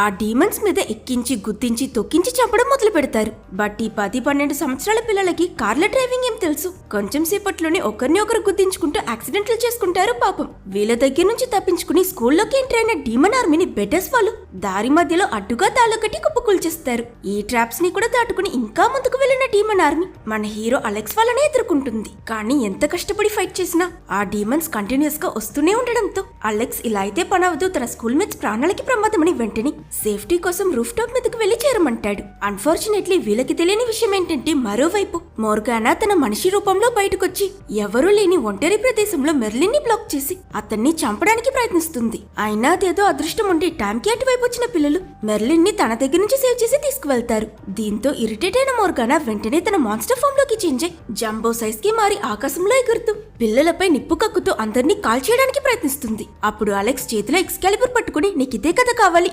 ఆ డీమన్స్ మీద ఎక్కించి గుద్దించి తొక్కించి చంపడం మొదలు పెడతారు. బట్ ఈ 10-12 సంవత్సరాల పిల్లలకి కార్ల డ్రైవింగ్ ఏం తెలుసు? కొంచెం సేపట్లోనే ఒకరిని ఒకరు గుద్దించుకుంటూ యాక్సిడెంట్లు చేసుకుంటారు పాపం. వీళ్ళ దగ్గర నుంచి తప్పించుకుని స్కూల్లోకి ఎంటర్ అయిన డీమన్ ఆర్మీని బెటర్స్ వాళ్ళు దారి మధ్యలో అడ్డుగా తాళొకటి కుప్పకూల్చేస్తారు. ఈ ట్రాప్స్ ని కూడా దాటుకుని ఇంకా ముందుకు వెళ్లిన డీమన్ ఆర్మీ మన హీరో అలెక్స్ వాళ్ళనే ఎదుర్కొంటుంది. కానీ ఎంత కష్టపడి ఫైట్ చేసినా ఆ డీమన్స్ కంటిన్యూస్ గా వస్తూనే ఉండడంతో అలెక్స్ ఇలా అయితే పనవదు, తన స్కూల్ మేట్స్ ప్రాణాలకి ప్రమాదమని వెంటనే సేఫ్టీ కోసం రూఫ్ టాప్ మీదకి వెళ్లి చేరమంటాడు. అన్ఫార్చునేట్లీ వీళ్ళకి తెలియని విషయం ఏంటంటే మరోవైపు మోర్గానా తన మనిషి రూపంలో బయటకొచ్చి ఎవరూ లేని ఒంటరి ప్రదేశంలో మెర్లిన్ ని బ్లాక్ చేసి అతన్ని చంపడానికి ప్రయత్నిస్తుంది. అయినా అదేదో అదృష్టం ఉండి టైంకి అటువైపు వచ్చిన పిల్లలు మెర్లిన్ ని తన దగ్గర నుంచి సేవ్ చేసి తీసుకువెళ్తారు. దీంతో ఇరిటేట్ అయిన మోర్గానా వెంటనే తన మాన్స్టర్ ఫామ్ లోకి చేంజ్ అయి జంబో సైజ్ కి మారి ఆకాశంలో ఎగురుతూ పిల్లలపై నిప్పు కక్కుతూ అందరినీ కాల్ చేయడానికి ప్రయత్నిస్తుంది. అప్పుడు అలెక్స్ చేతిలో ఎక్స్కాలిబర్ పట్టుకుని నీకిదే కథ కావాలి